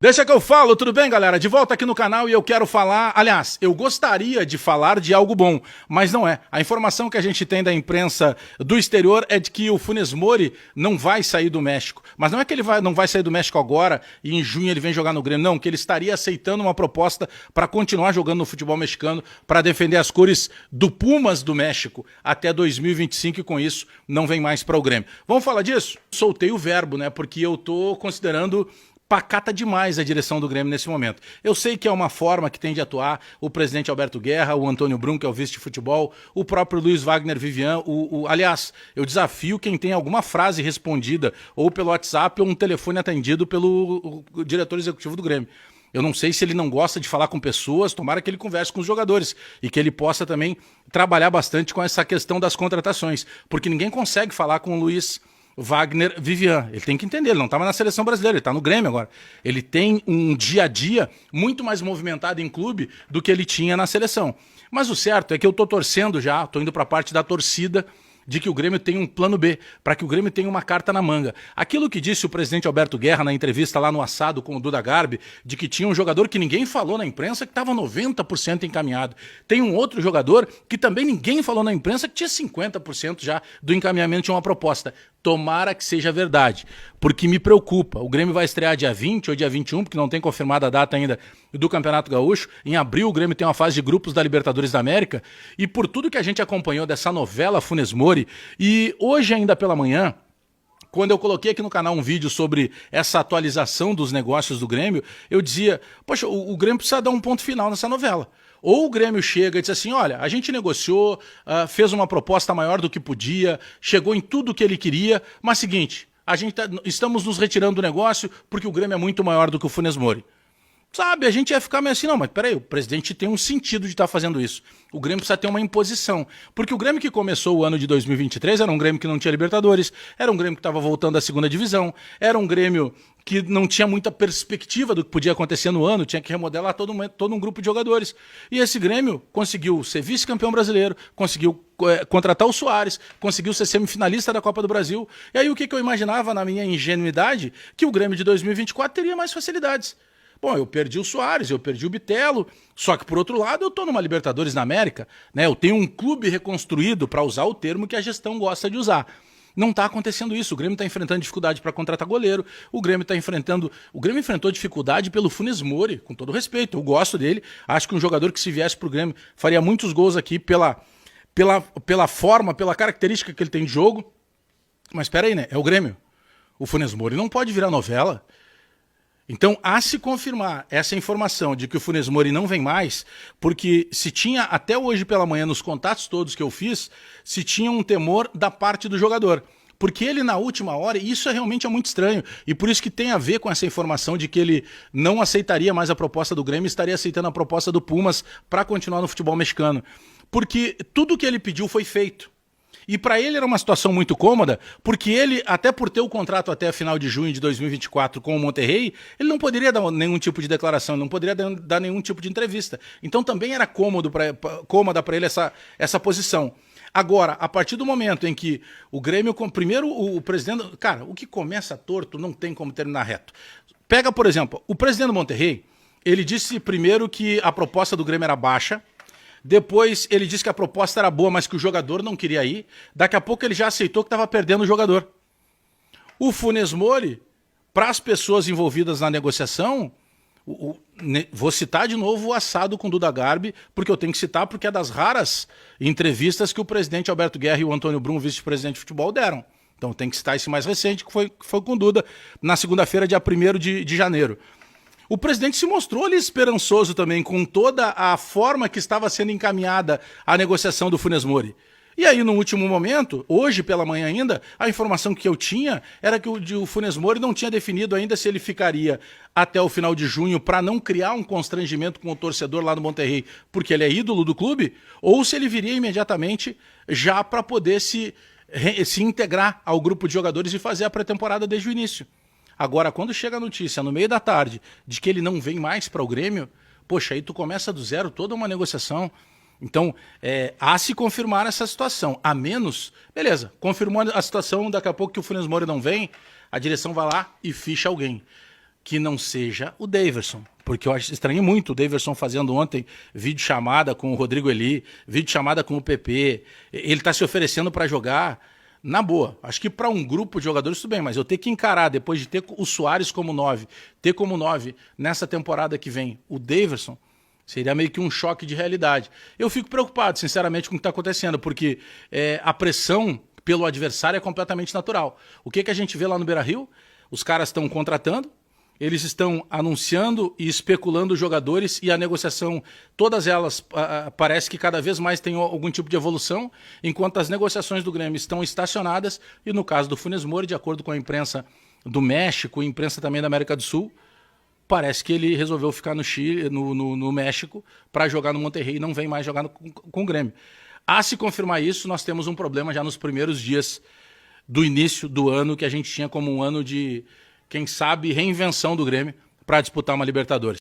Deixa que eu falo, tudo bem, galera? De volta aqui no canal e eu quero falar... Aliás, eu gostaria de falar de algo bom, mas não é. A informação que a gente tem da imprensa do exterior é de que o Funes Mori não vai sair do México. Mas não é que ele não vai sair do México agora e em junho ele vem jogar no Grêmio. Não, que ele estaria aceitando uma proposta para continuar jogando no futebol mexicano, para defender as cores do Pumas do México até 2025 e com isso não vem mais para o Grêmio. Vamos falar disso? Soltei o verbo, né? Porque eu tô considerando... pacata demais a direção do Grêmio nesse momento. Eu sei que é uma forma que tem de atuar o presidente Alberto Guerra, o Antônio Brum, que é o vice de futebol, o próprio Luiz Wagner Vivian, aliás, eu desafio quem tem alguma frase respondida, ou pelo WhatsApp, ou um telefone atendido pelo diretor executivo do Grêmio. Eu não sei se ele não gosta de falar com pessoas, tomara que ele converse com os jogadores e que ele possa também trabalhar bastante com essa questão das contratações, porque ninguém consegue falar com o Luiz Wagner Vivian. Ele tem que entender, ele não estava na seleção brasileira, ele está no Grêmio agora. Ele tem um dia a dia muito mais movimentado em clube do que ele tinha na seleção. Mas o certo é que eu estou torcendo já, estou indo para a parte da torcida, de que o Grêmio tem um plano B, para que o Grêmio tenha uma carta na manga. Aquilo que disse o presidente Alberto Guerra na entrevista lá no Assado com o Duda Garbi, de que tinha um jogador que ninguém falou na imprensa que estava 90% encaminhado. Tem um outro jogador que também ninguém falou na imprensa que tinha 50% já do encaminhamento de uma proposta. Tomara que seja verdade, porque me preocupa. O Grêmio vai estrear dia 20 ou dia 21, porque não tem confirmada a data ainda do Campeonato Gaúcho. Em abril o Grêmio tem uma fase de grupos da Libertadores da América. E por tudo que a gente acompanhou dessa novela Funes Mori, e hoje ainda pela manhã, quando eu coloquei aqui no canal um vídeo sobre essa atualização dos negócios do Grêmio, eu dizia, poxa, o Grêmio precisa dar um ponto final nessa novela. Ou o Grêmio chega e diz assim, olha, a gente negociou, fez uma proposta maior do que podia, chegou em tudo que ele queria, mas seguinte, estamos nos retirando do negócio porque o Grêmio é muito maior do que o Funes Mori. Sabe, a gente ia ficar meio assim, não, mas peraí, o presidente tem um sentido de estar fazendo isso. O Grêmio precisa ter uma imposição. Porque o Grêmio que começou o ano de 2023 era um Grêmio que não tinha Libertadores, era um Grêmio que estava voltando à segunda divisão, era um Grêmio que não tinha muita perspectiva do que podia acontecer no ano, tinha que remodelar todo um grupo de jogadores. E esse Grêmio conseguiu ser vice-campeão brasileiro, conseguiu contratar o Soares, conseguiu ser semifinalista da Copa do Brasil. E aí o que eu imaginava na minha ingenuidade? Que o Grêmio de 2024 teria mais facilidades. Bom, eu perdi o Soares, eu perdi o Bitelo, só que por outro lado eu tô numa Libertadores na América, né? Eu tenho um clube reconstruído, para usar o termo que a gestão gosta de usar. Não está acontecendo isso, o Grêmio está enfrentando dificuldade para contratar goleiro, o Grêmio enfrentou dificuldade pelo Funes Mori, com todo respeito, eu gosto dele, acho que um jogador que se viesse pro Grêmio faria muitos gols aqui pela forma, pela característica que ele tem de jogo, mas espera aí, né? É o Grêmio. O Funes Mori não pode virar novela. Então, a se confirmar essa informação de que o Funes Mori não vem mais, porque se tinha, até hoje pela manhã, nos contatos todos que eu fiz, se tinha um temor da parte do jogador. Porque ele, na última hora, e isso realmente é muito estranho, e por isso que tem a ver com essa informação de que ele não aceitaria mais a proposta do Grêmio, estaria aceitando a proposta do Pumas para continuar no futebol mexicano. Porque tudo que ele pediu foi feito. E para ele era uma situação muito cômoda, porque ele, até por ter o contrato até a final de junho de 2024 com o Monterrey, ele não poderia dar nenhum tipo de declaração, não poderia dar nenhum tipo de entrevista. Então também era cômoda para ele essa posição. Agora, a partir do momento em que o Grêmio, primeiro o presidente... Cara, o que começa torto não tem como terminar reto. Pega, por exemplo, o presidente do Monterrey, ele disse primeiro que a proposta do Grêmio era baixa. Depois ele disse que a proposta era boa, mas que o jogador não queria ir. Daqui a pouco ele já aceitou que estava perdendo o jogador. O Funes Mori, para as pessoas envolvidas na negociação, vou citar de novo o Assado com o Duda Garbi, porque eu tenho que citar porque é das raras entrevistas que o presidente Alberto Guerra e o Antônio Brum, vice-presidente de futebol, deram. Então tem que citar esse mais recente, que foi com o Duda, na segunda-feira, dia 1º de janeiro. O presidente se mostrou ali esperançoso também com toda a forma que estava sendo encaminhada a negociação do Funes Mori. E aí, no último momento, hoje pela manhã ainda, a informação que eu tinha era que o Funes Mori não tinha definido ainda se ele ficaria até o final de junho para não criar um constrangimento com o torcedor lá no Monterrey, porque ele é ídolo do clube, ou se ele viria imediatamente já para poder se integrar ao grupo de jogadores e fazer a pré-temporada desde o início. Agora, quando chega a notícia no meio da tarde de que ele não vem mais para o Grêmio, poxa, aí tu começa do zero toda uma negociação. Então, a se confirmar essa situação. A menos, beleza, confirmou a situação, daqui a pouco que o Funes Mori não vem, a direção vai lá e ficha alguém. que não seja o Daverson. Porque eu estranhei muito o Daverson fazendo ontem videochamada com o Rodrigo Eli, videochamada com o PP. Ele está se oferecendo para jogar na boa. Acho que para um grupo de jogadores tudo bem, mas eu ter que encarar, depois de ter o Soares como 9, ter como 9 nessa temporada que vem o Daverson, seria meio que um choque de realidade. Eu fico preocupado, sinceramente, com o que está acontecendo, porque a pressão pelo adversário é completamente natural. O que a gente vê lá no Beira-Rio? Os caras estão contratando, eles estão anunciando e especulando jogadores e a negociação, todas elas parece que cada vez mais tem algum tipo de evolução, enquanto as negociações do Grêmio estão estacionadas e no caso do Funes Mori, de acordo com a imprensa do México e imprensa também da América do Sul, parece que ele resolveu ficar no Chile, no México para jogar no Monterrey e não vem mais jogar com o Grêmio. A se confirmar isso, nós temos um problema já nos primeiros dias do início do ano, que a gente tinha como um ano de, quem sabe, reinvenção do Grêmio para disputar uma Libertadores.